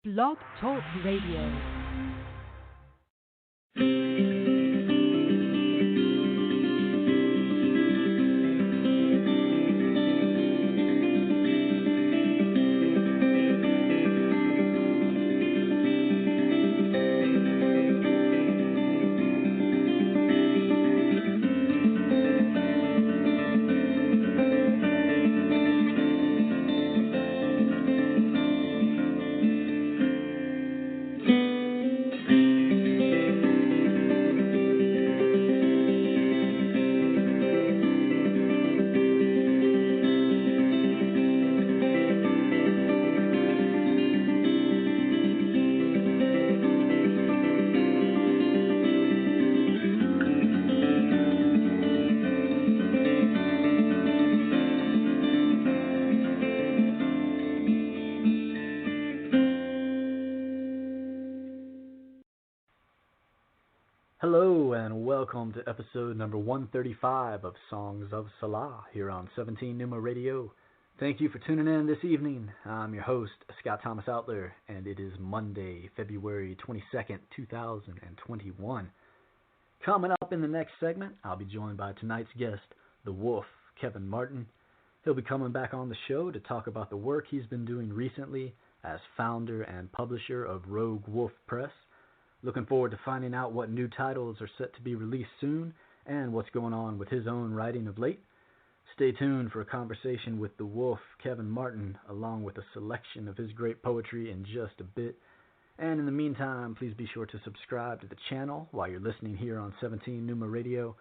Blog Talk Radio. Hello and welcome to episode number 135 of Songs of Selah here on 17 Numa Radio. Thank you for tuning in this evening. I'm your host, Scott Thomas Outler, and it is Monday, February 22nd, 2021. Coming up in the next segment, I'll be joined by tonight's guest, the Wolf, Kevin Martin. He'll be coming back on the show to talk about the work he's been doing recently as founder and publisher of Rogue Wolf Press. Looking forward to finding out what new titles are set to be released soon and what's going on with his own writing of late. Stay tuned for a conversation with the Wolf, Kevin Martin, along with a selection of his great poetry in just a bit. And in the meantime, please be sure to subscribe to the channel while you're listening here on 17 Numa Radio.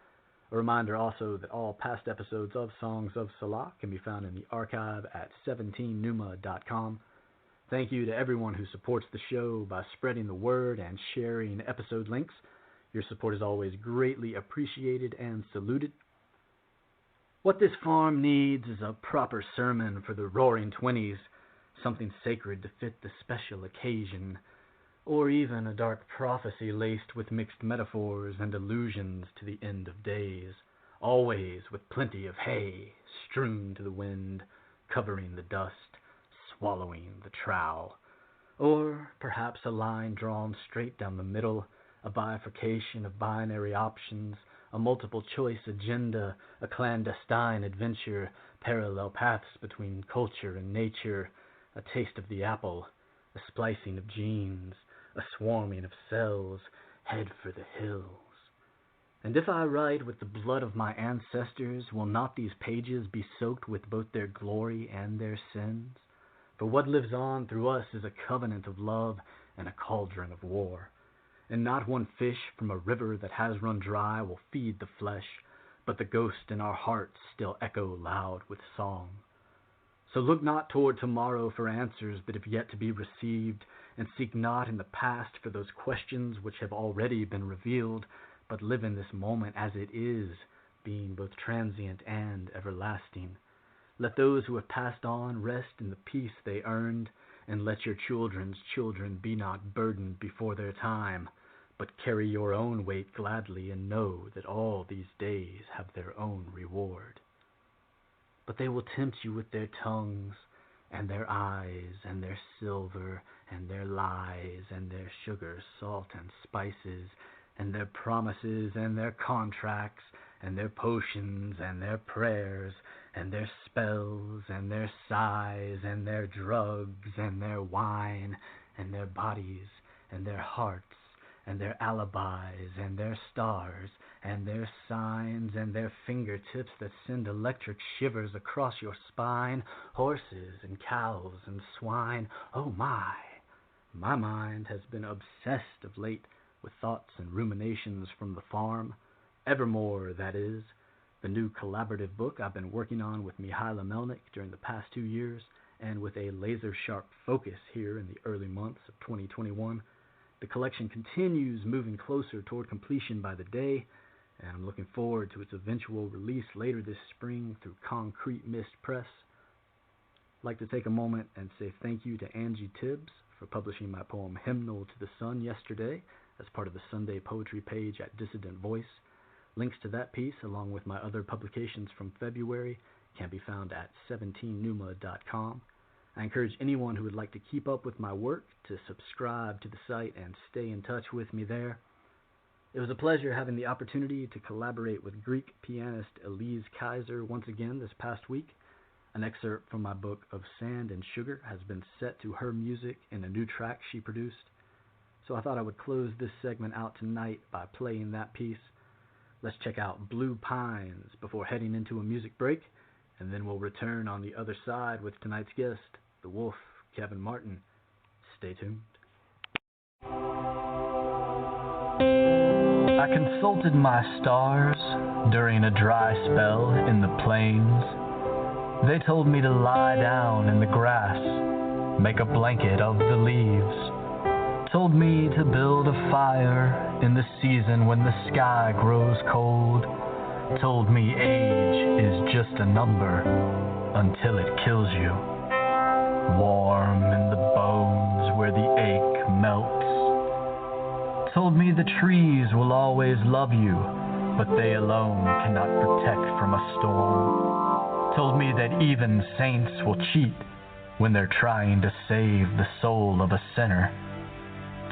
A reminder also that all past episodes of Songs of Selah can be found in the archive at 17numa.com. Thank you to everyone who supports the show by spreading the word and sharing episode links. Your support is always greatly appreciated and saluted. What this farm needs is a proper sermon for the roaring 20s, something sacred to fit the special occasion, or even a dark prophecy laced with mixed metaphors and allusions to the end of days, always with plenty of hay strewn to the wind, covering the dust, swallowing the trowel, or perhaps a line drawn straight down the middle, a bifurcation of binary options, a multiple-choice agenda, a clandestine adventure, parallel paths between culture and nature, a taste of the apple, a splicing of genes, a swarming of cells, head for the hills. And if I write with the blood of my ancestors, will not these pages be soaked with both their glory and their sins? For what lives on through us is a covenant of love and a cauldron of war. And not one fish from a river that has run dry will feed the flesh, but the ghosts in our hearts still echo loud with song. So look not toward tomorrow for answers that have yet to be received, and seek not in the past for those questions which have already been revealed, but live in this moment as it is, being both transient and everlasting. Let those who have passed on rest in the peace they earned, and let your children's children be not burdened before their time, but carry your own weight gladly and know that all these days have their own reward. But they will tempt you with their tongues, and their eyes, and their silver, and their lies, and their sugar, salt, and spices, and their promises, and their contracts, and their potions, and their prayers, and their spells, and their sighs, and their drugs, and their wine, and their bodies, and their hearts, and their alibis, and their stars, and their signs, and their fingertips that send electric shivers across your spine, horses, and cows, and swine. Oh my mind has been obsessed of late with thoughts and ruminations from the farm, Evermore, that is, the new collaborative book I've been working on with Mihaila Melnick during the past 2 years, and with a laser-sharp focus here in the early months of 2021. The collection continues moving closer toward completion by the day, and I'm looking forward to its eventual release later this spring through Concrete Mist Press. I'd like to take a moment and say thank you to Angie Tibbs for publishing my poem Hymnal to the Sun yesterday as part of the Sunday Poetry page at Dissident Voice. Links to that piece, along with my other publications from February, can be found at 17numa.com. I encourage anyone who would like to keep up with my work to subscribe to the site and stay in touch with me there. It was a pleasure having the opportunity to collaborate with Greek pianist Elise Kaiser once again this past week. An excerpt from my book of Sand and Sugar has been set to her music in a new track she produced. So I thought I would close this segment out tonight by playing that piece. Let's check out Blue Pines before heading into a music break, and then we'll return on the other side with tonight's guest, the Wolf, Kevin Martin. Stay tuned. I consulted my stars during a dry spell in the plains. They told me to lie down in the grass, make a blanket of the leaves. Told me to build a fire in the season when the sky grows cold. Told me age is just a number until it kills you. Warm in the bones where the ache melts. Told me the trees will always love you, but they alone cannot protect from a storm. Told me that even saints will cheat when they're trying to save the soul of a sinner.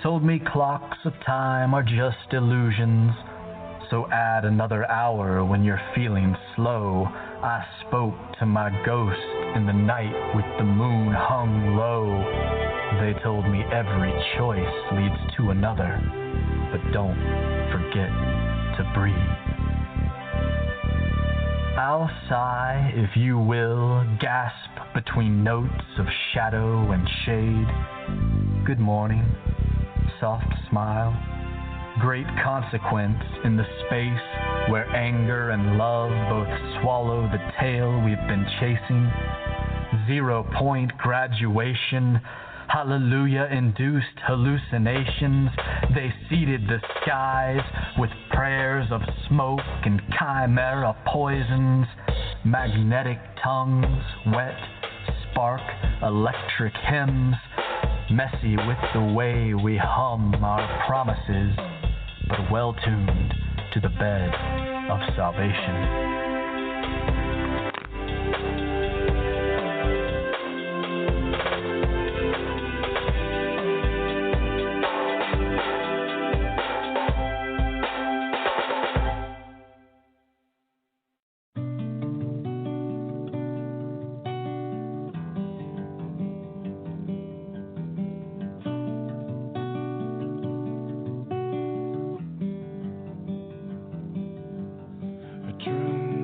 Told me clocks of time are just illusions, so add another hour when you're feeling slow. I spoke to my ghost in the night with the moon hung low. They told me every choice leads to another, but don't forget to breathe. I'll sigh, if you will, gasp between notes of shadow and shade. Good morning, soft smile, great consequence in the space where anger and love both swallow the tail we've been chasing. 0 point graduation, hallelujah-induced hallucinations. They seeded the skies with prayers of smoke and chimera poisons. Magnetic tongues, wet, spark, electric hymns. Messy with the way we hum our promises, but well-tuned to the bed of salvation. True.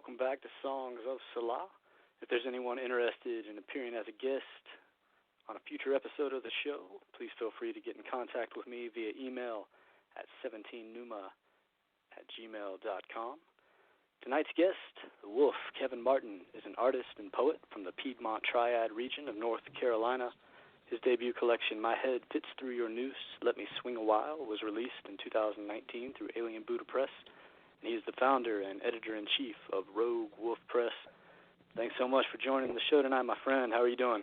welcome back to Songs of Selah. If there's anyone interested in appearing as a guest on a future episode of the show, please feel free to get in contact with me via email at 17numa@gmail.com. Tonight's guest, the Wolf, Kevin Martin, is an artist and poet from the Piedmont Triad region of North Carolina. His debut collection, My Head Fits Through Your Noose, Let Me Swing a While, was released in 2019 through Alien Buddha Press, and he is the founder and editor-in-chief of Rogue Wolf Press. Thanks so much for joining the show tonight, my friend. How are you doing?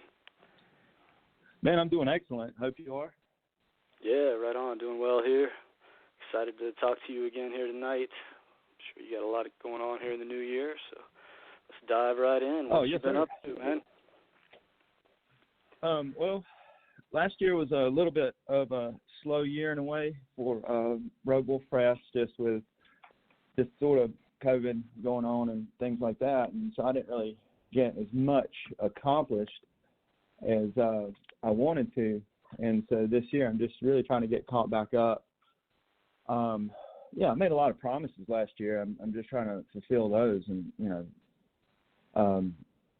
Man, I'm doing excellent. Hope you are. Yeah, right on. Doing well here. Excited to talk to you again here tonight. I'm sure you got a lot going on here in the new year, so let's dive right in. What you been up to, man? Well, last year was a little bit of a slow year in a way for Rogue Wolf Press, just with just sort of COVID going on and things like that, and so I didn't really get as much accomplished as I wanted to, and so this year I'm just really trying to get caught back up. I made a lot of promises last year. I'm just trying to fulfill those, and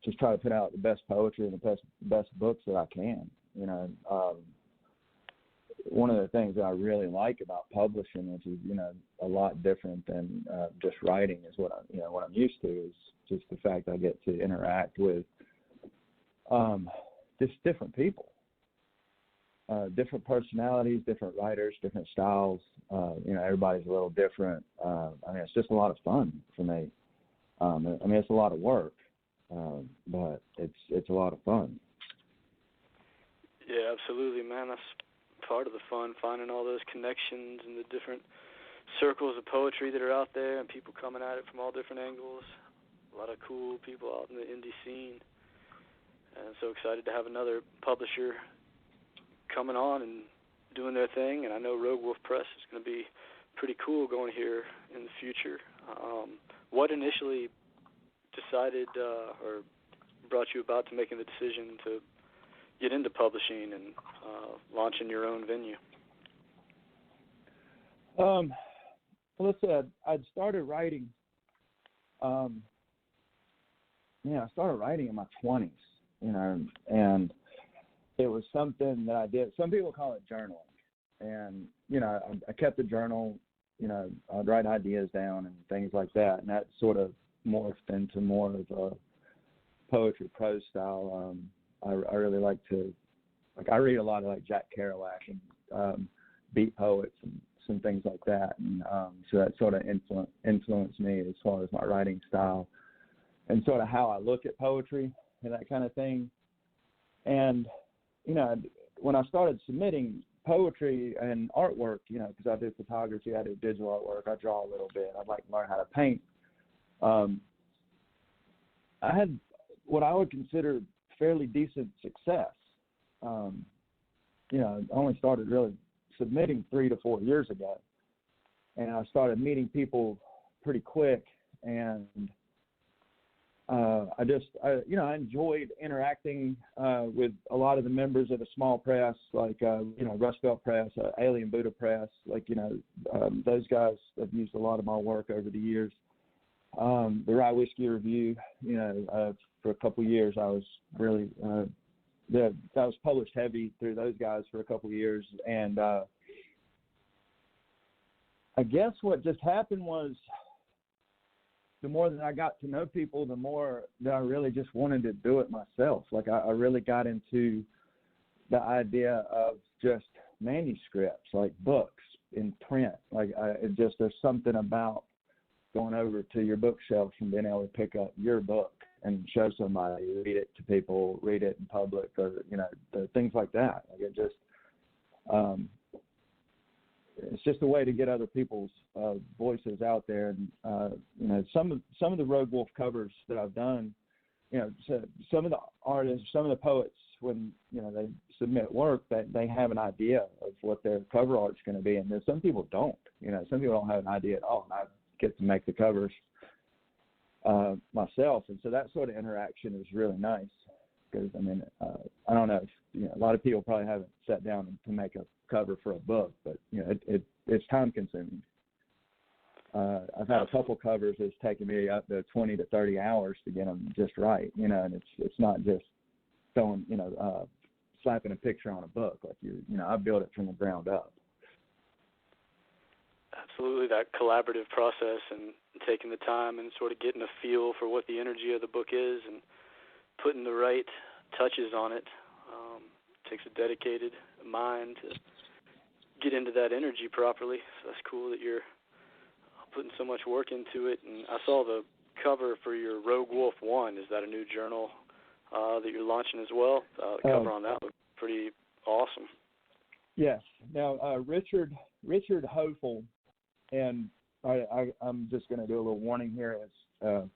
just try to put out the best poetry and the best books that I can. One of the things that I really like about publishing, which is a lot different than just writing, is what I'm used to, is just the fact I get to interact with just different people, different personalities, different writers, different styles. Everybody's a little different. It's just a lot of fun for me. It's a lot of work, but it's a lot of fun. Yeah, absolutely, man. That's part of the fun, finding all those connections and the different circles of poetry that are out there and people coming at it from all different angles. A lot of cool people out in the indie scene. And I'm so excited to have another publisher coming on and doing their thing. And I know Rogue Wolf Press is going to be pretty cool going here in the future. What initially decided or brought you about to making the decision to get into publishing and launching your own venue? Well, let's say I'd started writing. I started writing in my 20s, and it was something that I did. Some people call it journaling, and I kept a journal. I'd write ideas down and things like that, and that sort of morphed into more of a poetry prose style. I really like to, I read a lot of Jack Kerouac and beat poets and some things like that, and so that sort of influenced me as far as my writing style and sort of how I look at poetry and that kind of thing. And when I started submitting poetry and artwork, because I do photography, I do digital artwork, I draw a little bit, I'd like to learn how to paint. I had what I would consider fairly decent success. I only started really submitting 3 to 4 years ago, and I started meeting people pretty quick, and I enjoyed interacting with a lot of the members of the small press, like Rust Belt Press, Alien Buddha Press, those guys have used a lot of my work over the years. The Rye Whiskey Review, for a couple of years, I was really that was published heavy through those guys for a couple of years, and I guess what just happened was, the more that I got to know people, the more that I really just wanted to do it myself. I really got into the idea of just manuscripts, like books in print. There's something about going over to your bookshelf and being able to pick up your book and show somebody, read it to people, read it in public, or things like that. It's just a way to get other people's voices out there. And some of the Rogue Wolf covers that I've done, so some of the artists, some of the poets, when they submit work, that they have an idea of what their cover art's going to be, and then some people don't. Some people don't have an idea at all, and I get to make the covers myself, and so that sort of interaction is really nice. Because I don't know if, a lot of people probably haven't sat down to make a cover for a book, but it's time consuming. I've had a couple covers that's taken me up to 20 to 30 hours to get them just right, and it's not just throwing, slapping a picture on a book. Like I built it from the ground up. Absolutely, that collaborative process and taking the time and sort of getting a feel for what the energy of the book is and putting the right touches on it takes a dedicated mind to get into that energy properly. So that's cool that you're putting so much work into it. And I saw the cover for your Rogue Wolf 1. Is that a new journal that you're launching as well? The cover on that looked pretty awesome. Yes. Now, Richard Hofel, and I'm just going to do a little warning here. As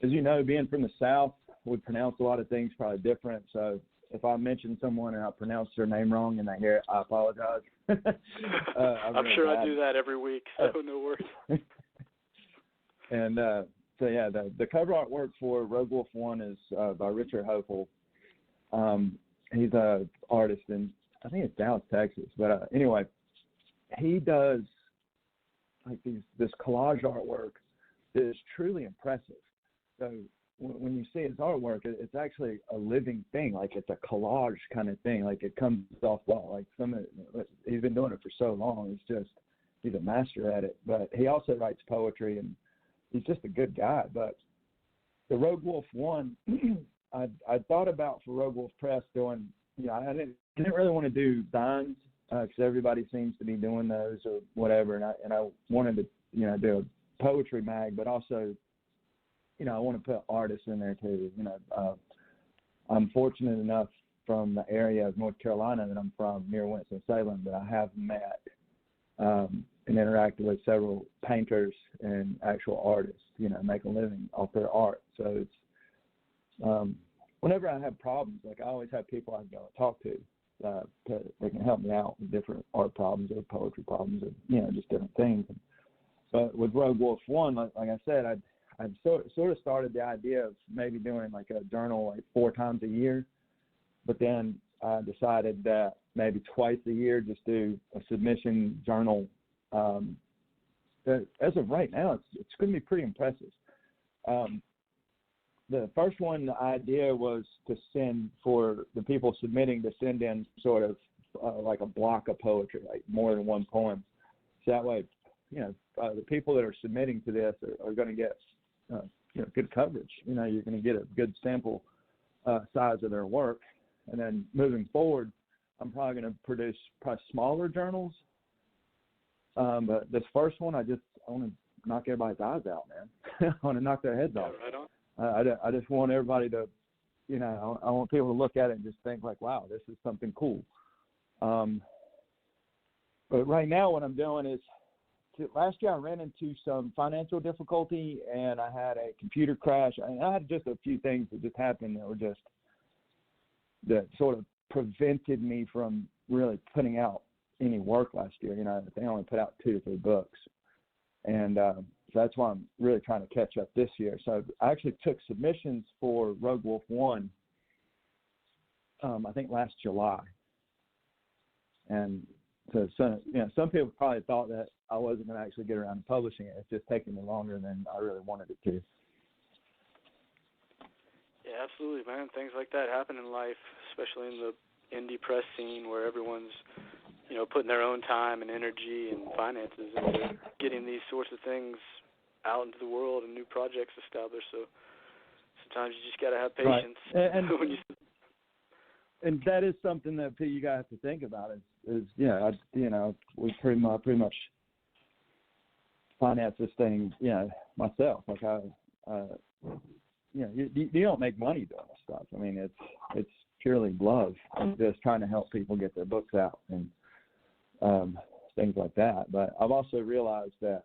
you know, being from the South, we pronounce a lot of things probably different. So if I mention someone and I pronounce their name wrong and they hear it, I apologize. I'm sure I do that every week, so no worries. And the cover artwork for Rogue Wolf 1 is by Richard Hofel. He's an artist in, I think it's Dallas, Texas. But anyway, he does like this collage artwork that is truly impressive. So when you see his artwork, it's actually a living thing. Like it's a collage kind of thing. Like it comes off wall. Like he's been doing it for so long. He's a master at it. But he also writes poetry, and he's just a good guy. But the Rogue Wolf 1, I thought about for Rogue Wolf Press doing. I didn't really want to do signs because everybody seems to be doing those or whatever. And I wanted to do a poetry mag, but also. I want to put artists in there too. I'm fortunate enough from the area of North Carolina that I'm from, near Winston-Salem, that I have met and interacted with several painters and actual artists, make a living off their art. So it's whenever I have problems, like I always have people I can go and talk to that can help me out with different art problems or poetry problems or, just different things. But with Rogue Wolf 1, like I said, I've sort of started the idea of maybe doing like a journal like 4 times a year, but then I decided that maybe twice a year just do a submission journal. That as of right now, it's going to be pretty impressive. The first one, the idea was to send for the people submitting to send in sort of like a block of poetry, like more than one poem. So that way, the people that are submitting to this are going to get good coverage. You're going to get a good sample size of their work. And then moving forward, I'm probably going to produce smaller journals. But this first one, I want to knock everybody's eyes out, man. I want to knock their heads off. Right on. I just want everybody to, I want people to look at it and just think like, wow, this is something cool. But right now what I'm doing is, last year I ran into some financial difficulty and I had a computer crash. And I had just a few things that just happened that sort of prevented me from really putting out any work last year. I think I only put out 2 or 3 books. And so that's why I'm really trying to catch up this year. So I actually took submissions for Rogue Wolf 1, I think last July. And so some people probably thought that I wasn't going to actually get around to publishing it. It's just taking me longer than I really wanted it to. Yeah, absolutely, man. Things like that happen in life, especially in the indie press scene where everyone's, putting their own time and energy and finances into getting these sorts of things out into the world and new projects established. So sometimes you just got to have patience. Right. And that is something that you guys have to think about is we pretty much finance this thing, myself. Like you don't make money doing this stuff. I mean, it's purely love, just trying to help people get their books out and things like that. But I've also realized that,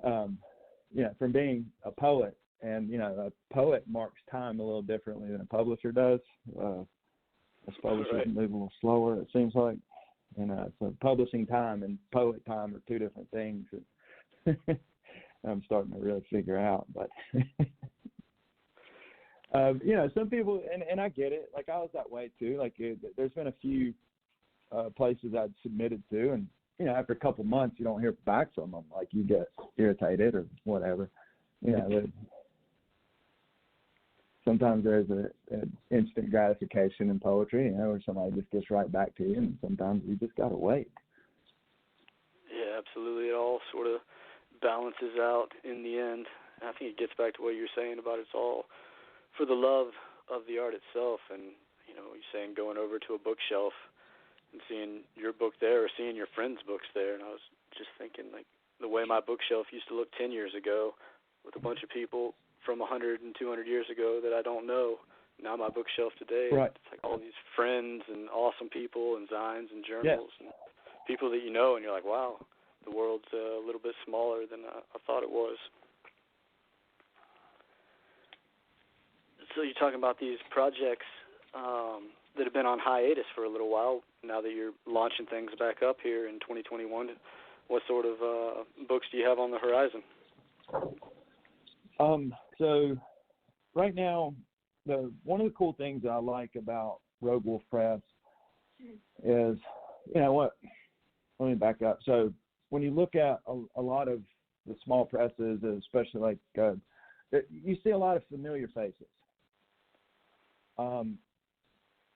from being a poet, and a poet marks time a little differently than a publisher does. As publishers Right. move a little slower, it seems like. So publishing time and poet time are 2 different things that I'm starting to really figure out. But, some people, and I get it, like I was that way too. Like there's been a few places I'd submitted to, and, after a couple months, you don't hear back from them. Like, you get irritated or whatever. Sometimes there's an instant gratification in poetry, where somebody just gets right back to you, and sometimes you just got to wait. Yeah, absolutely. It all sort of balances out in the end. And I think it gets back to what you're saying about it's all for the love of the art itself. And, you're saying going over to a bookshelf and seeing your book there or seeing your friends' books there. And I was just thinking, like, the way my bookshelf used to look 10 years ago with a bunch of people from 100 and 200 years ago that I don't know. Now my bookshelf today, right. It's like all these friends and awesome people and zines and journals and people that you know, and you're like, wow, the world's a little bit smaller than I thought it was. So you're talking about these projects that have been on hiatus for a little while. Now that you're launching things back up here in 2021, what sort of books do you have on the horizon? So right now, one of the cool things that I like about Rogue Wolf Press is, let me back up. So when you look at a lot of the small presses, especially like, you see a lot of familiar faces.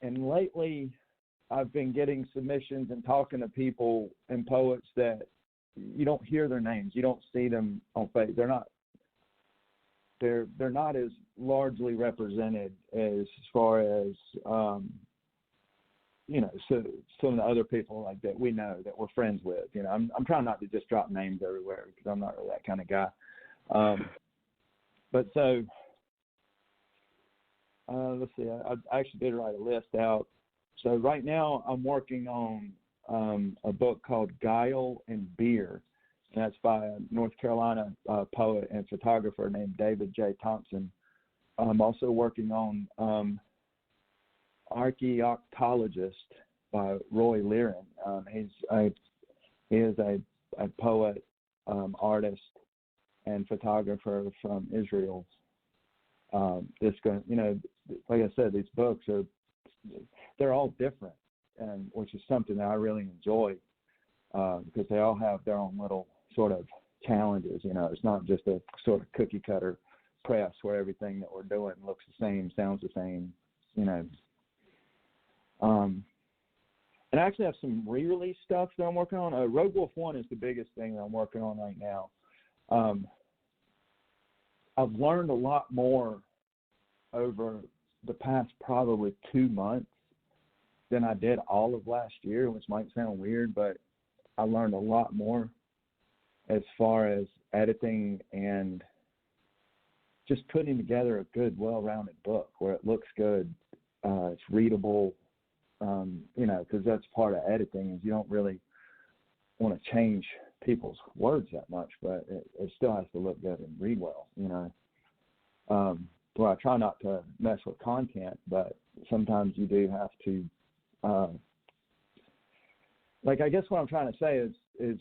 And lately, I've been getting submissions and talking to people and poets that you don't hear their names, you don't see them on Facebook. They're not as largely represented as far as so some of the other people like that we know that we're friends with. I'm trying not to just drop names everywhere because I'm not really that kind of guy. But so. Let's see, I actually did write a list out. So right now I'm working on a book called Guile and Beer, and that's by a North Carolina poet and photographer named David J. Thompson. I'm also working on Archaeologist by Roy Liren. He is a poet, artist, and photographer from Israel. Like I said, these books they're all different, and which is something that I really enjoy because they all have their own little sort of challenges. It's not just a sort of cookie cutter press where everything that we're doing looks the same, sounds the same. And I actually have some re-release stuff that I'm working on. Rogue Wolf 1 is the biggest thing that I'm working on right now. I've learned a lot more over the past probably 2 months than I did all of last year, which might sound weird, but I learned a lot more as far as editing and just putting together a good, well-rounded book where it looks good, it's readable, because that's part of editing is you don't really want to change people's words that much, but it still has to look good and read well, Well, I try not to mess with content, but sometimes you do have to. I guess what I'm trying to say is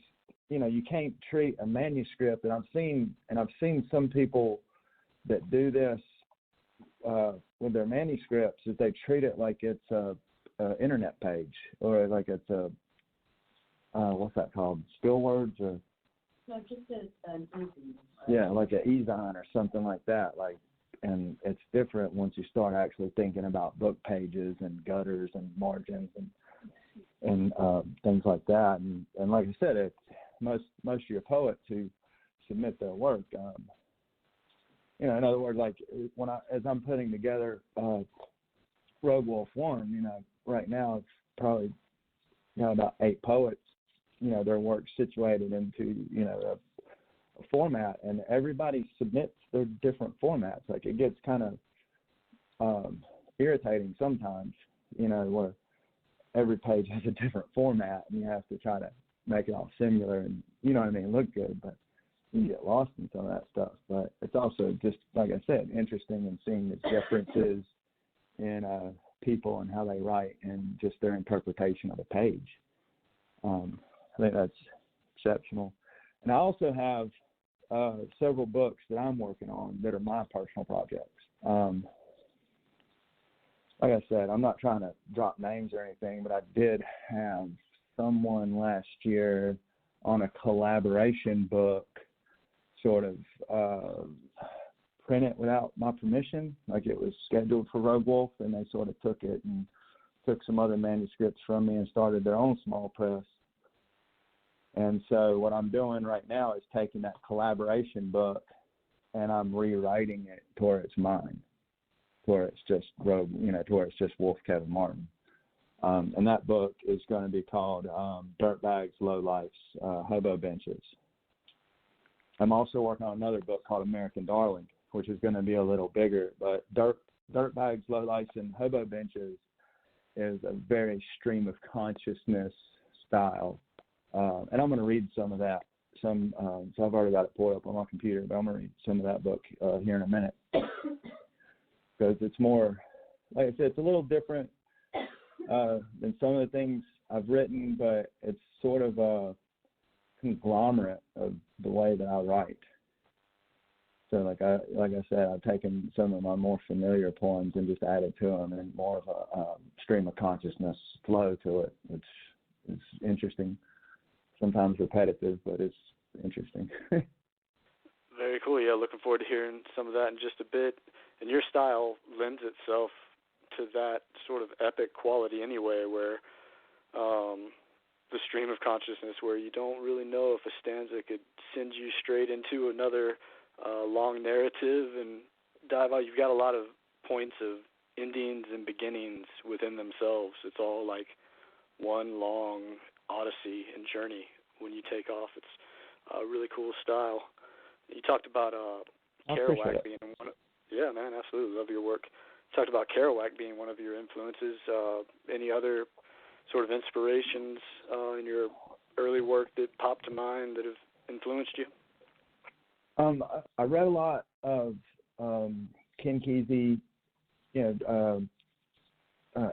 you can't treat a manuscript, and I've seen some people that do this with their manuscripts is they treat it like it's a internet page or like it's a what's that called? Spill words or? No, just an e-zine. Yeah, like an e-zine or something like that. And it's different once you start actually thinking about book pages and gutters and margins and things like that. And like I said, most of your poets who submit their work, in other words, like as I'm putting together Rogue Wolf 1, right now it's probably about 8 poets, their work situated into a format, and everybody submits their different formats. Like it gets kind of irritating sometimes, where every page has a different format and you have to try to make it all similar and look good, but you get lost in some of that stuff. But it's also just, like I said, interesting in seeing the differences in people and how they write and just their interpretation of a page. I think that's exceptional. And I also have several books that I'm working on that are my personal projects. Like I said, I'm not trying to drop names or anything, but I did have someone last year on a collaboration book, sort of print it without my permission. Like, it was scheduled for Rogue Wolf, and they sort of took it and took some other manuscripts from me and started their own small press. And so what I'm doing right now is taking that collaboration book and I'm rewriting it to where it's mine, to where it's just Rogue, to where it's just Wolf Kevin Martin. And that book is going to be called Dirtbags, Lowlifes, Hobo Benches. I'm also working on another book called American Darling, which is going to be a little bigger, but Dirtbags, Lowlifes, and Hobo Benches is a very stream of consciousness style. And I'm going to read some of that. So I've already got it pulled up on my computer, but I'm going to read some of that book here in a minute. Because it's more, like I said, it's a little different than some of the things I've written, but it's sort of a conglomerate of the way that I write. So like I said, I've taken some of my more familiar poems and just added to them, and more of a stream of consciousness flow to it, which is interesting. Sometimes repetitive, but it's interesting. Very cool. Yeah, looking forward to hearing some of that in just a bit. And your style lends itself to that sort of epic quality anyway, where the stream of consciousness, where you don't really know if a stanza could send you straight into another long narrative and dive out. You've got a lot of points of endings and beginnings within themselves. It's all like one long odyssey and journey when you take off. It's a really cool style. You talked about Kerouac being one of, yeah, man, absolutely, love your work. You talked about Kerouac being one of your influences. Any other sort of inspirations in your early work that popped to mind that have influenced you? I read a lot of Ken Kesey,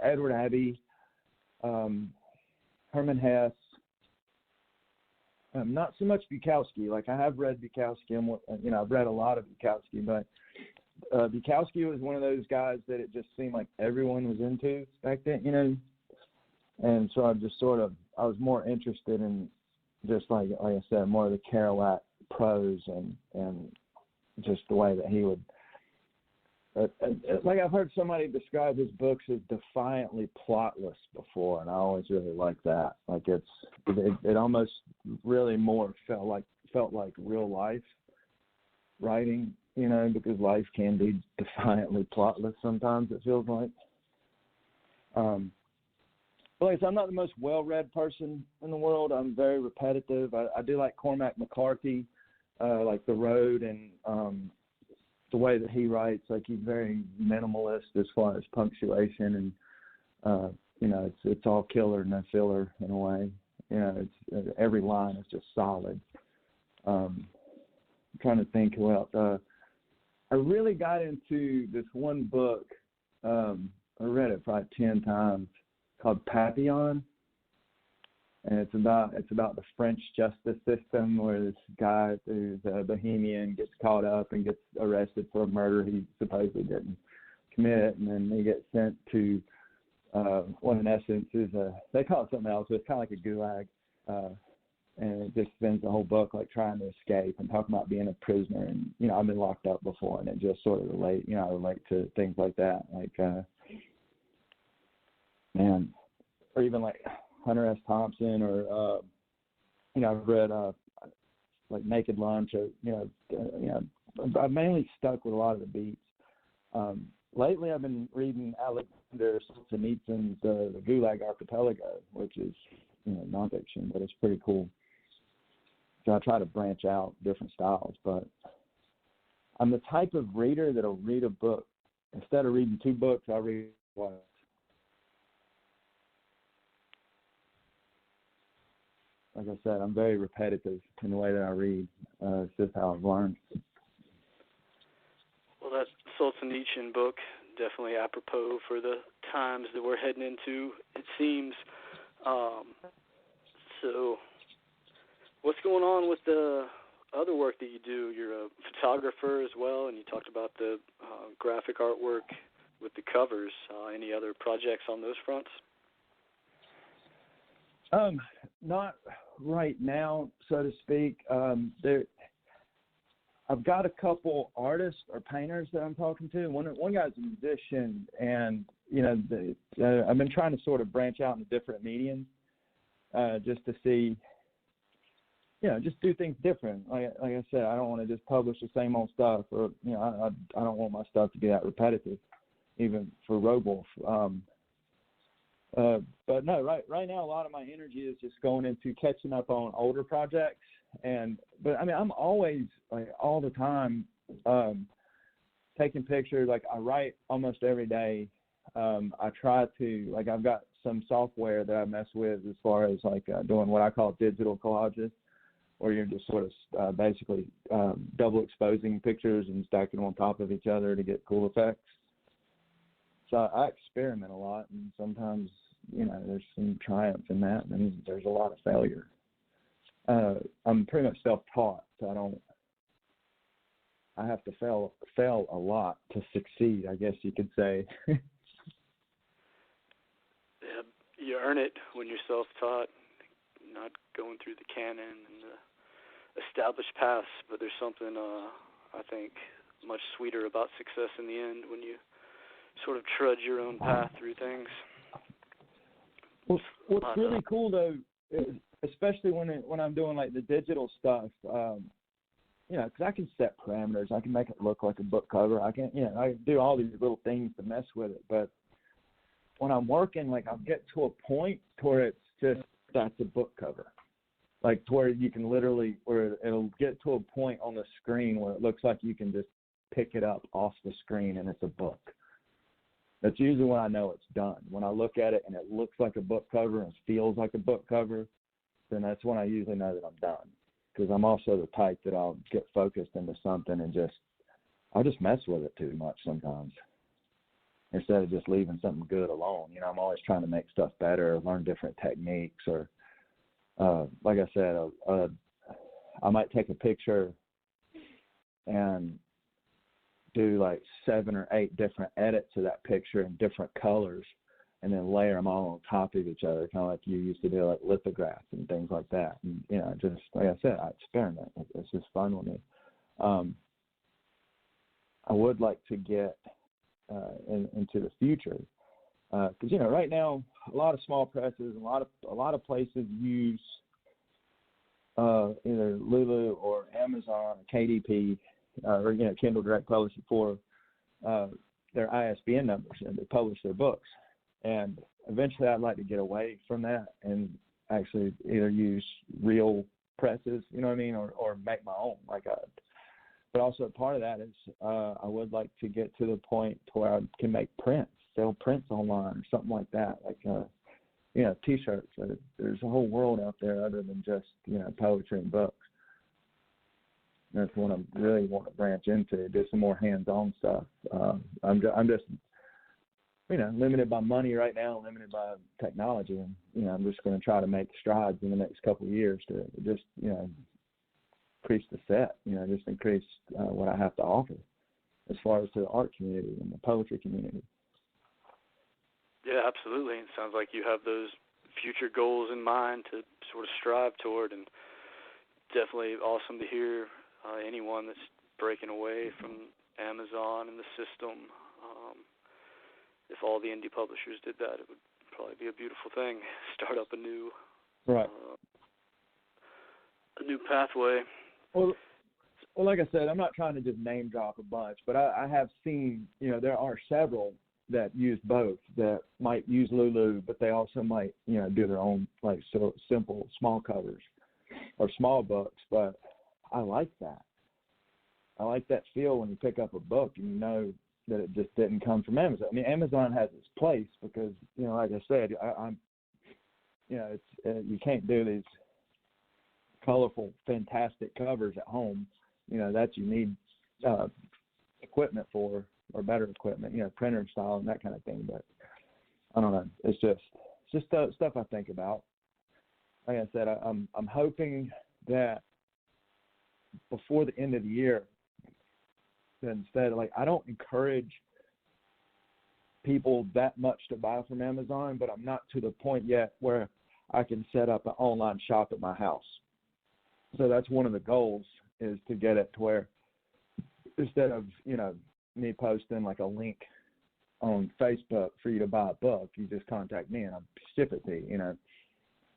Edward Abbey, Herman Hesse. Not so much Bukowski. Like, I have read Bukowski, and I've read a lot of Bukowski, but Bukowski was one of those guys that it just seemed like everyone was into back then, And so I was more interested in just like I said, more of the Kerouac prose and just the way that he would. Like, I've heard somebody describe his books as defiantly plotless before, and I always really like that. Like, it almost really more felt like real life writing, because life can be defiantly plotless sometimes, it feels like. But like I said, I'm not the most well-read person in the world. I'm very repetitive. I do like Cormac McCarthy, like The Road, and the way that he writes. Like, he's very minimalist as far as punctuation, and it's all killer, no filler in a way. Every line is just solid. I'm trying to think who else. I really got into this one book. I read it probably 10 times, called Papillon, and it's about the French justice system, where this guy who's a Bohemian gets caught up and gets arrested for a murder he supposedly didn't commit, and then he gets sent to what in essence is they call it something else, but it's kind of like a gulag, and it just spends the whole book like trying to escape and talking about being a prisoner, and I've been locked up before, and it just sort of relate to things like that, like or even like Hunter S. Thompson, or I've read like Naked Lunch, or I've mainly stuck with a lot of the beats. Lately, I've been reading Alexander Solzhenitsyn's The Gulag Archipelago, which is nonfiction, but it's pretty cool. So I try to branch out different styles, but I'm the type of reader that'll read a book. Instead of reading 2 books, I read one. Like I said, I'm very repetitive in the way that I read. It's just how I've learned. Well, that Solzhenitsyn book, definitely apropos for the times that we're heading into, it seems. So what's going on with the other work that you do? You're a photographer as well, and you talked about the graphic artwork with the covers. Any other projects on those fronts? Not right now, so to speak. I've got a couple artists or painters that I'm talking to. One guy's a musician, and I've been trying to sort of branch out into different mediums, just to see, just do things different. Like I said, I don't want to just publish the same old stuff, or I don't want my stuff to be that repetitive, even for Rogue Wolf. But no, right now a lot of my energy is just going into catching up on older projects. But I mean, I'm always, like, all the time taking pictures. Like, I write almost every day. I try to, like, I've got some software that I mess with as far as like doing what I call digital collages, where you're just sort of basically double exposing pictures and stacking them on top of each other to get cool effects. So I experiment a lot, and sometimes, there's some triumph in that, and there's a lot of failure. I'm pretty much self-taught, so I have to fail a lot to succeed, I guess you could say. Yeah, you earn it when you're self-taught, not going through the canon and the established paths, but there's something, I think, much sweeter about success in the end when you sort of trudge your own path through things. What's really cool, though, is, especially when I'm doing like the digital stuff, because I can set parameters, I can make it look like a book cover, I can do all these little things to mess with it. But when I'm working, like, I'll get to a point where it's just, that's a book cover, like, to where you can literally, where it'll get to a point on the screen where it looks like you can just pick it up off the screen and it's a book. That's usually when I know it's done. When I look at it and it looks like a book cover and feels like a book cover, then that's when I usually know that I'm done. Because I'm also the type that I'll get focused into something and I'll just mess with it too much sometimes, instead of just leaving something good alone. I'm always trying to make stuff better, learn different techniques, or like I said, I might take a picture and do like 7 or 8 different edits of that picture in different colors, and then layer them all on top of each other, kind of like you used to do, like lithographs and things like that. And just like I said, I experiment. It's just fun with me. I would like to get into the future, because right now a lot of small presses, a lot of places use either Lulu or Amazon or KDP, or Kindle Direct Publishing for their ISBN numbers, and they publish their books. And eventually I'd like to get away from that and actually either use real presses, or make my own. But also part of that is I would like to get to the point to where I can make prints, sell prints online or something like that, like T-shirts. There's a whole world out there other than just poetry and books. That's what I really want to branch into, do some more hands-on stuff. I'm just limited by money right now, limited by technology, and I'm just going to try to make strides in the next couple of years to just increase the set, just increase what I have to offer as far as to the art community and the poetry community. Yeah, absolutely. It sounds like you have those future goals in mind to sort of strive toward, and definitely awesome to hear anyone that's breaking away from Amazon and the system. If all the indie publishers did that, it would probably be a beautiful thing. Start up a new pathway. Well, like I said, I'm not trying to just name drop a bunch, but I have seen, there are several that use both, that might use Lulu, but they also might, do their own, like, so simple small covers or small books. But I like that. I like that feel when you pick up a book and you know that it just didn't come from Amazon. I mean, Amazon has its place because, like I said, I'm it's you can't do these colorful, fantastic covers at home. That you need equipment for, or better equipment, printer style and that kind of thing. But I don't know. It's just stuff I think about. Like I said, I'm hoping that before the end of the year, instead, like, I don't encourage people that much to buy from Amazon, but I'm not to the point yet where I can set up an online shop at my house. So that's one of the goals, is to get it to where instead of, me posting like a link on Facebook for you to buy a book, you just contact me and I'll ship it to you.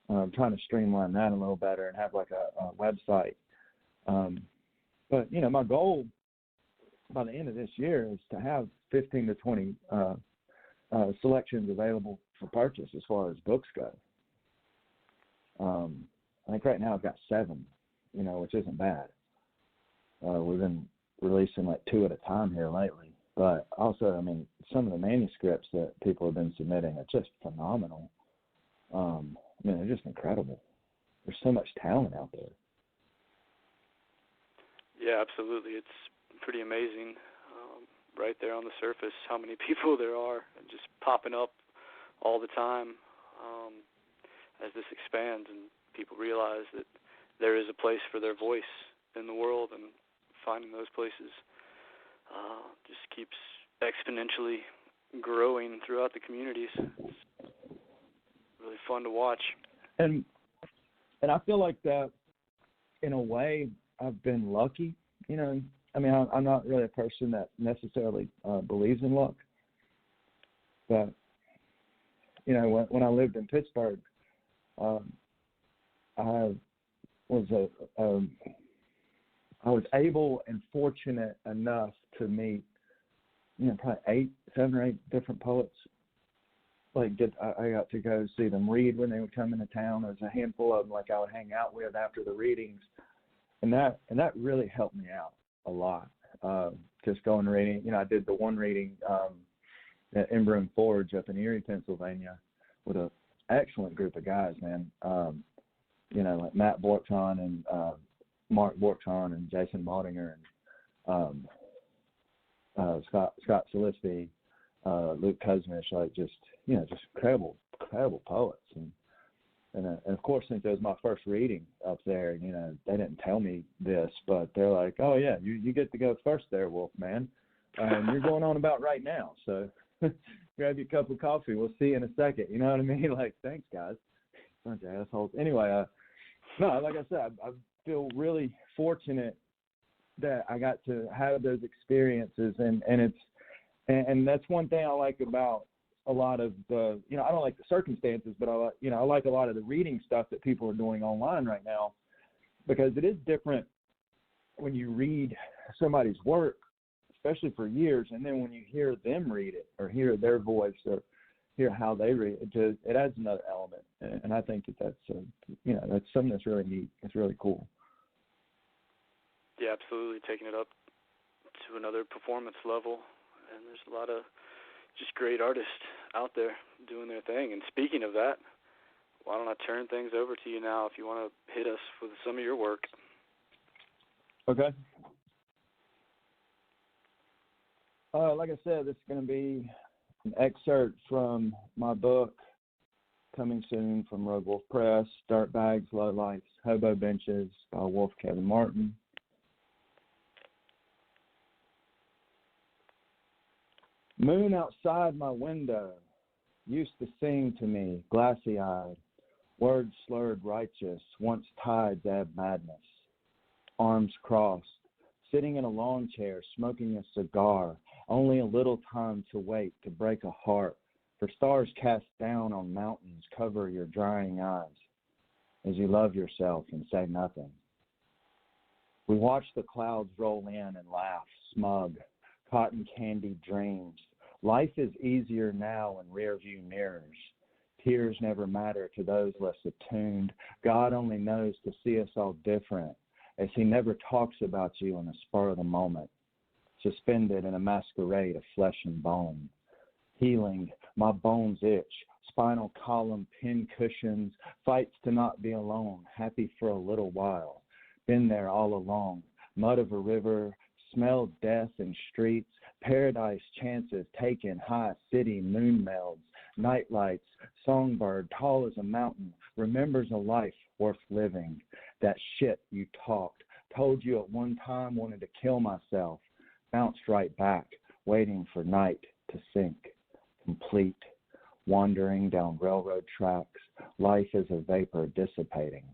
I'm trying to streamline that a little better and have like a website. But, my goal by the end of this year is to have 15 to 20 selections available for purchase as far as books go. I think right now I've got 7, which isn't bad. We've been releasing like 2 at a time here lately. But also, some of the manuscripts that people have been submitting are just phenomenal. They're just incredible. There's so much talent out there. Yeah, absolutely. It's pretty amazing right there on the surface how many people there are just popping up all the time as this expands and people realize that there is a place for their voice in the world, and finding those places just keeps exponentially growing throughout the communities. It's really fun to watch. And I feel like that, in a way, I've been lucky. I'm not really a person that necessarily believes in luck. But, when I lived in Pittsburgh, I was able and fortunate enough to meet, probably 7 or 8 different poets. I got to go see them read when they would come into town. There was a handful of them I would hang out with after the readings, and that really helped me out a lot. Just going reading, I did the one reading at Embroom Forge up in Erie, Pennsylvania, with an excellent group of guys, man. Like Matt Borchon and Mark Borchon and Jason Maldinger and Scott Salisbury, Luke Kuzmish, just incredible poets. And of course, since it was my first reading up there, they didn't tell me this, but they're like, oh yeah, you get to go first there, Wolfman. You're going on about right now, so grab your cup of coffee. We'll see you in a second. You know what I mean? Thanks, guys. Bunch of assholes. Anyway, no, like I said, I feel really fortunate that I got to have those experiences, and that's one thing I like about a lot of the, I don't like the circumstances, but I like a lot of the reading stuff that people are doing online right now, because it is different when you read somebody's work, especially for years, and then when you hear them read it or hear their voice or hear how they read it, it adds another element. And I think that's that's something that's really neat. It's really cool. Yeah, absolutely, taking it up to another performance level. And there's a lot of just great artists out there doing their thing. And speaking of that, why don't I turn things over to you now if you want to hit us with some of your work. Okay. Like I said, this is going to be an excerpt from my book, coming soon from Rogue Wolf Press, Dirtbags, Lowlights, Hobo Benches by Wolf Kevin Martin. Moon outside my window used to sing to me, glassy-eyed, words slurred righteous, once tides ebb madness. Arms crossed, sitting in a lawn chair, smoking a cigar, only a little time to wait to break a heart, for stars cast down on mountains cover your drying eyes as you love yourself and say nothing. We watch the clouds roll in and laugh, smug, cotton candy dreams. Life is easier now in rearview mirrors. Tears never matter to those less attuned. God only knows to see us all different, as he never talks about you in a spur of the moment, suspended in a masquerade of flesh and bone. Healing, my bones itch, spinal column, pin cushions, fights to not be alone, happy for a little while. Been there all along, mud of a river, smelled death in streets, paradise chances taken, high city moon melds, night lights, songbird tall as a mountain, remembers a life worth living. That shit you talked, told you at one time wanted to kill myself, bounced right back, waiting for night to sink, complete. wandering down railroad tracks. Life is a vapor dissipating.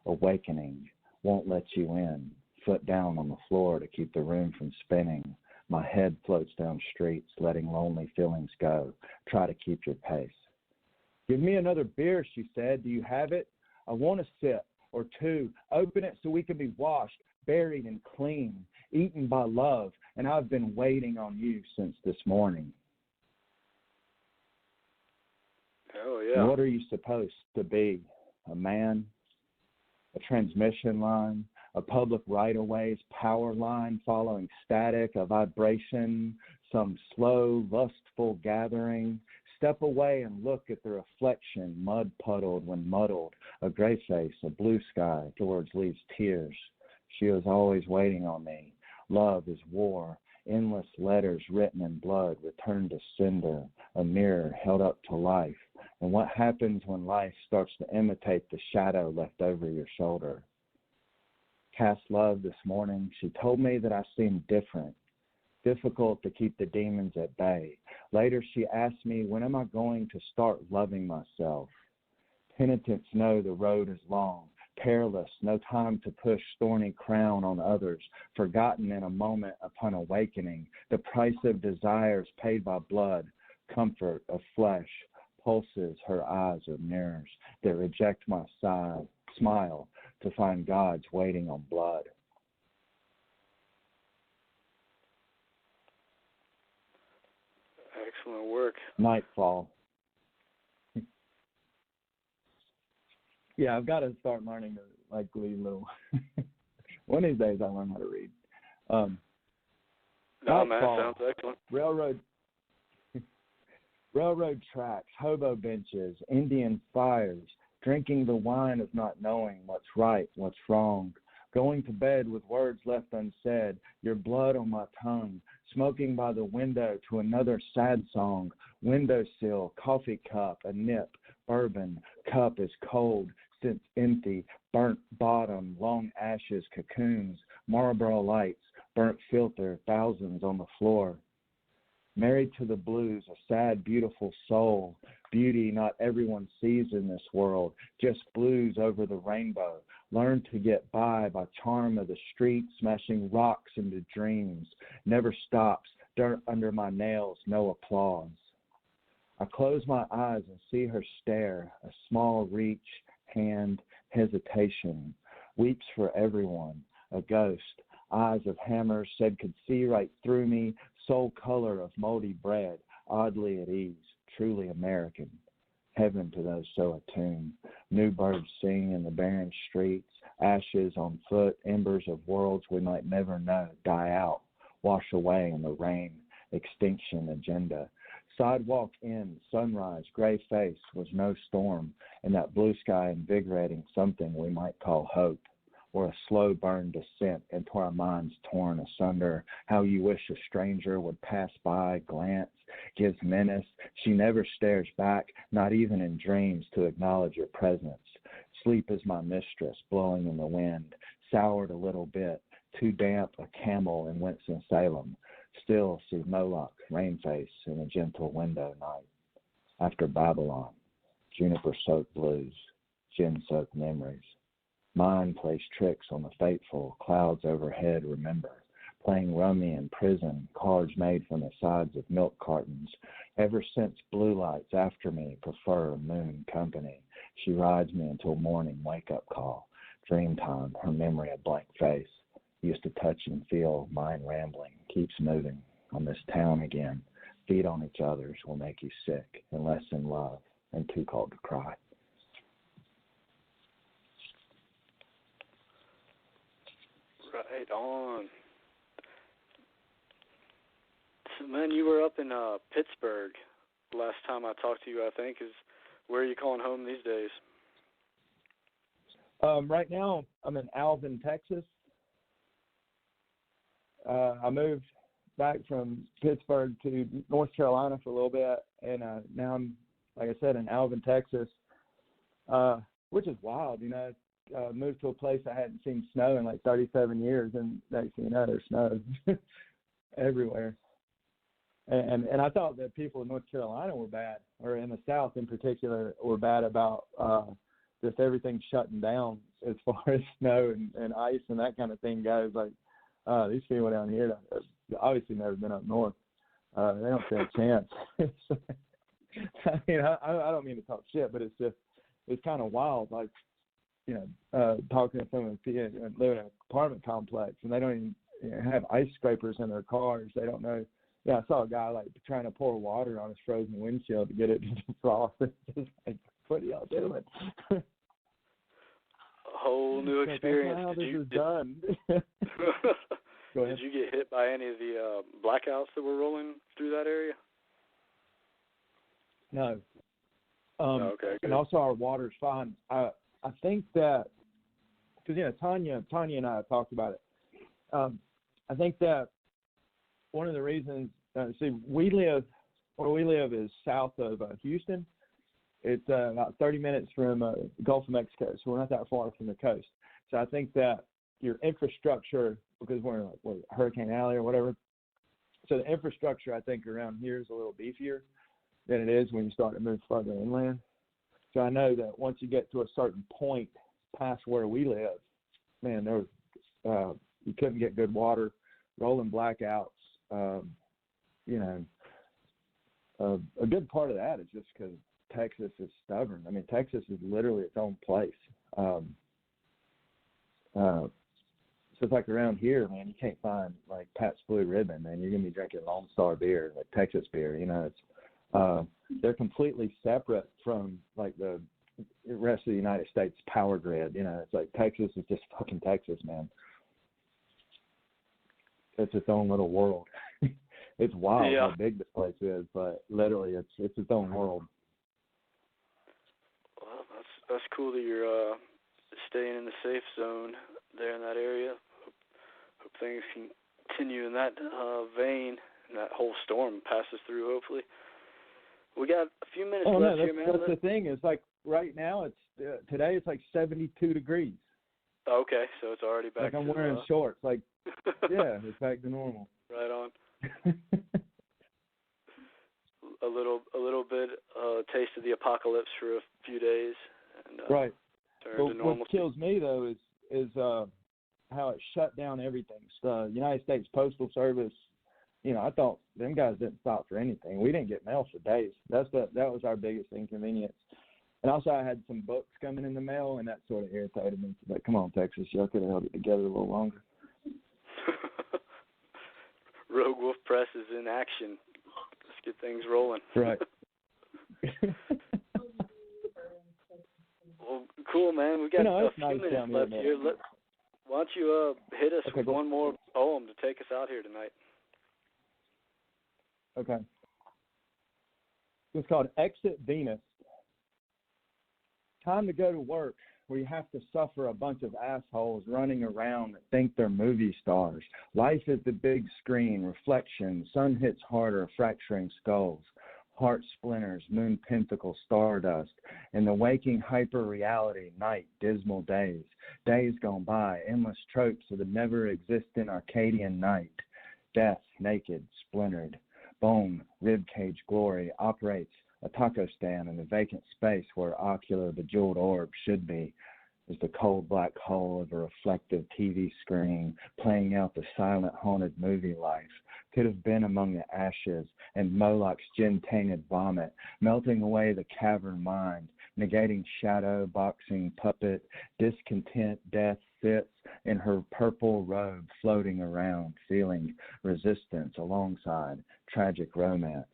Awakening won't let you in. Foot down on the floor to keep the room from spinning. My head floats down streets, letting lonely feelings go. Try to keep your pace. Give me another beer, she said. Do you have it? I want a sip or two. Open it so we can be washed, buried and clean, eaten by love. And I've been waiting on you since this morning. Oh, yeah. What are you supposed to be? A man? A transmission line? A public right-of-ways power line following static, a vibration, some slow, lustful gathering? Step away and look at the reflection, mud-puddled when muddled, a gray face, a blue sky. George leaves tears. She was always waiting on me. Love is war. Endless letters written in blood, returned to cinder, a mirror held up to life. And what happens when life starts to imitate the shadow left over your shoulder? Cast love this morning. She told me that I seemed different, difficult to keep the demons at bay. Later she asked me, when am I going to start loving myself? Penitents know the road is long, perilous, no time to push thorny crown on others, forgotten in a moment upon awakening, the price of desires paid by blood, comfort of flesh, pulses her eyes are mirrors that reject my smile to find God's waiting on blood. Excellent work. Nightfall. Yeah, I've got to start learning to read little. One of these days I'll learn how to read. No, man, Nightfall. sounds excellent. Railroad tracks, hobo benches, Indian fires, drinking the wine of not knowing what's right, what's wrong, going to bed with words left unsaid, your blood on my tongue, smoking by the window to another sad song, windowsill, coffee cup, a nip, bourbon, cup is cold, since empty, burnt bottom, long ashes, cocoons, Marlboro lights, burnt filter, thousands on the floor. Married to the blues, a sad, beautiful soul, beauty not everyone sees in this world, just blues over the rainbow. Learn to get by charm of the street, smashing rocks into dreams. Never stops, dirt under my nails, no applause. I close my eyes and see her stare, a small reach, hand, hesitation. Weeps for everyone, a ghost. Eyes of hammers said could see right through me, soul color of moldy bread, oddly at ease, truly American. Heaven to those so attuned. New birds sing in the barren streets, ashes on foot, embers of worlds we might never know, die out, wash away in the rain, extinction agenda. Sidewalk in, sunrise, gray face was no storm, and that blue sky invigorating something we might call hope, or a slow burn descent into our minds torn asunder, how you wish a stranger would pass by, glance, gives menace. She never stares back, not even in dreams, to acknowledge your presence. Sleep is my mistress, blowing in the wind, soured a little bit, too damp a camel in Winston-Salem. Still see Moloch, rain face, in a gentle window night. After Babylon, juniper-soaked blues, gin-soaked memories. Mind plays tricks on the fateful, clouds overhead remember, playing rummy in prison, cards made from the sides of milk cartons. Ever since blue lights after me prefer moon company. She rides me until morning wake-up call. Dream time, her memory a blank face. Used to touch and feel, mind rambling, keeps moving. On this town again, feed on each other's will make you sick, unless in love, and too cold to cry. Right on. So, man, you were up in Pittsburgh last time I talked to you, I think. Where are you calling home these days? Right now, I'm in Alvin, Texas. I moved back from Pittsburgh to North Carolina for a little bit, and now I'm, like I said, in Alvin, Texas, which is wild, moved to a place I hadn't seen snow in like 37 years, and next thing you know, there's snow everywhere. And I thought that people in North Carolina were bad, or in the South in particular, were bad about just everything shutting down as far as snow and ice and that kind of thing goes. Like these people down here have obviously never been up north. They don't stand a chance. I mean, I don't mean to talk shit, but it's kind of wild. Like, talking to some of the people living in an apartment complex, and they don't even have ice scrapers in their cars. They don't know. Yeah, I saw a guy like trying to pour water on his frozen windshield to get it to defrost. It's just like, what are y'all doing? A whole new experience. That's how this is done. Go ahead. Did you get hit by any of the blackouts that were rolling through that area? No. Okay. Good. And also our water's fine. I think that, because Tanya and I have talked about it. I think that one of the reasons, where we live is south of Houston. It's about 30 minutes from the Gulf of Mexico, so we're not that far from the coast. So I think that your infrastructure, because we're in Hurricane Alley or whatever, so the infrastructure I think around here is a little beefier than it is when you start to move further inland. So I know that once you get to a certain point past where we live, man, there was you couldn't get good water, rolling blackouts. A good part of that is just because Texas is stubborn. I mean, Texas is literally its own place. So it's like around here, man, you can't find like Pat's Blue Ribbon, man. You're gonna be drinking Lone Star beer, like Texas beer. It's they're completely separate from like the rest of the United States power grid. It's like Texas is just fucking Texas, man. It's its own little world. It's wild how big this place is, but literally it's its own world. Well, that's cool that you're staying in the safe zone there in that area. Hope things continue in that vein, and that whole storm passes through, hopefully. We got a few minutes left here, man. That's the thing. It's like right now, today it's like 72 degrees. Okay, so it's already back. Like I'm wearing shorts. Like, yeah, it's back to normal. Right on. a little bit taste of the apocalypse for a few days, and right. Turn to normal. What kills me though is how it shut down everything. The United States Postal Service. I thought them guys didn't stop for anything. We didn't get mail for days. That was our biggest inconvenience. And also, I had some books coming in the mail, and that sort of irritated me. Like, come on, Texas, y'all could have held it together a little longer. Rogue Wolf Press is in action. Let's get things rolling. Right. Well, cool, man. We got a few minutes left here. Why don't you hit us with one more poem to take us out here tonight? Okay. It's called Exit Venus. Time to go to work where you have to suffer a bunch of assholes running around that think they're movie stars. Life is the big screen, reflection, sun hits harder, fracturing skulls, heart splinters, moon pentacle, stardust, and the waking hyper-reality, night, dismal days, days gone by, endless tropes of the never-existent Arcadian night, death, naked, splintered, bone, ribcage glory, operates a taco stand in the vacant space where ocular bejeweled orb should be, is the cold black hole of a reflective TV screen playing out the silent haunted movie life. Could have been among the ashes and Moloch's gin-tainted vomit, melting away the cavern mind, negating shadow, boxing puppet, discontent death sits in her purple robe floating around, feeling resistance alongside tragic romance.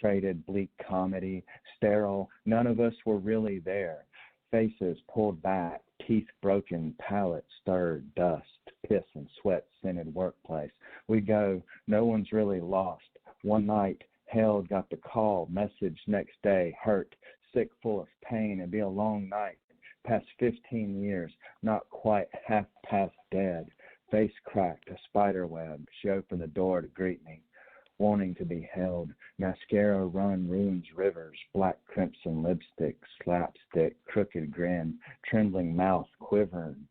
Traded bleak comedy, sterile, none of us were really there. Faces pulled back, teeth broken, palate stirred, dust, piss and sweat scented workplace. We go, no one's really lost. One night, held, got the call, message next day, hurt, sick, full of pain. It'd be a long night, past 15 years, not quite half past dead. Face cracked, a spider web. She opened the door to greet me. Wanting to be held, mascara run ruins rivers, black crimson lipstick, slapstick, crooked grin, trembling mouth, quivering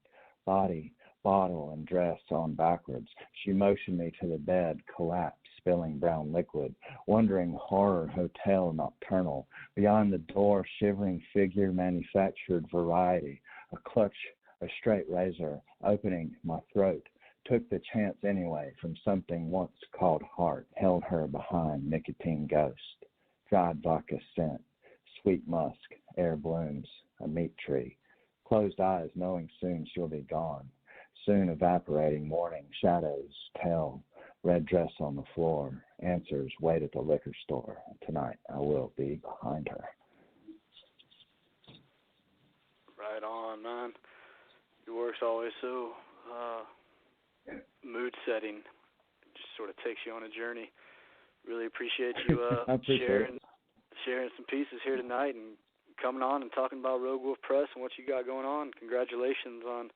body, bottle and dress on backwards. She motioned me to the bed, collapsed, spilling brown liquid, wondering horror hotel nocturnal. Beyond the door, shivering figure, manufactured variety, a clutch, a straight razor, opening my throat. Took the chance anyway from something once called heart, held her behind nicotine ghost, dried vodka scent, sweet musk, air blooms, a meat tree, closed eyes knowing soon she'll be gone, soon evaporating morning shadows tell, red dress on the floor, answers wait at the liquor store, tonight I will be behind her. Right on, man. Your work's always so mood setting. It just sort of takes you on a journey. Really appreciate you sharing some pieces here tonight and coming on and talking about Rogue Wolf Press and what you got going on. Congratulations on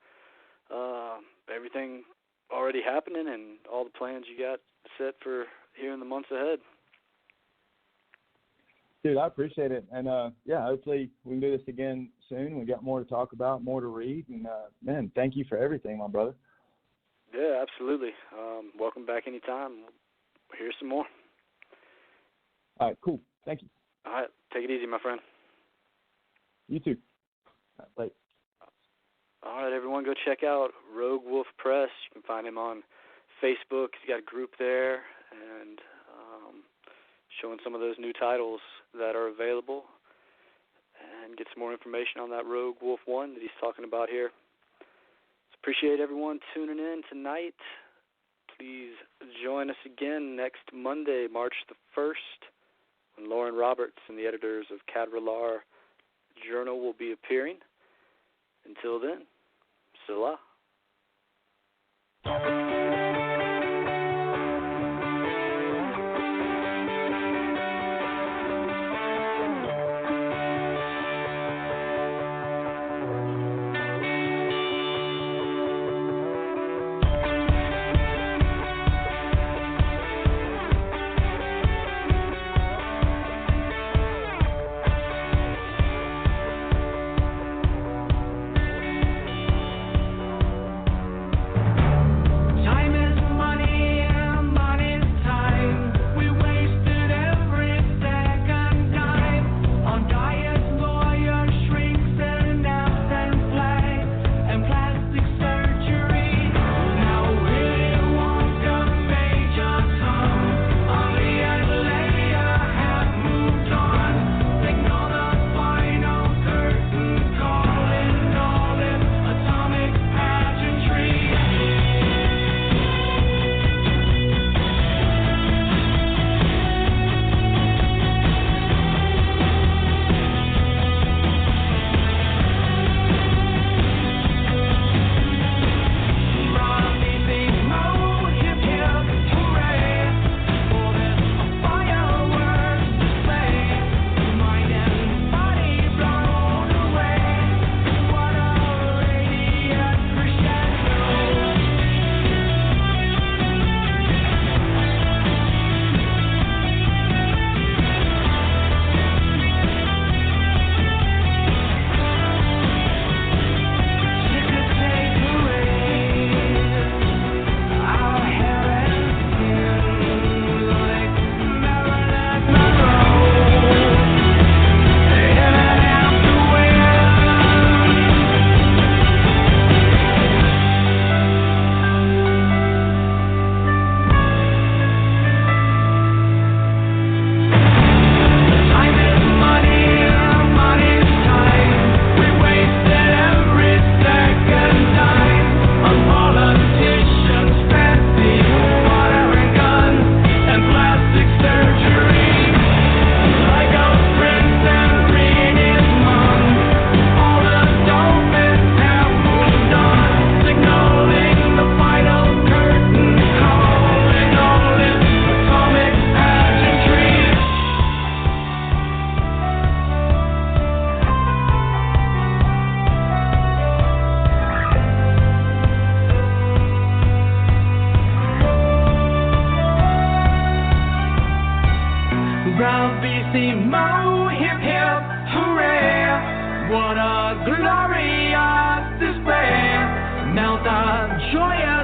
everything already happening and all the plans you got set for here in the months ahead. Dude, I appreciate it. And, hopefully we can do this again soon. We got more to talk about, more to read. And, man, thank you for everything, my brother. Yeah, absolutely. Welcome back anytime. Here's some more. All right, cool. Thank you. All right, take it easy, my friend. You too. Bye. All right, everyone, go check out Rogue Wolf Press. You can find him on Facebook. He's got a group there and showing some of those new titles that are available and get some more information on that Rogue Wolf 1 that he's talking about here. So appreciate everyone tuning in tonight. Please join us again next Monday, March the 1st, when Lauren Roberts and the editors of Cadrelar Journal will be appearing. Until then, Selah. Bravissimo, hip hip, hooray! What a glorious display! Melt the destroyer.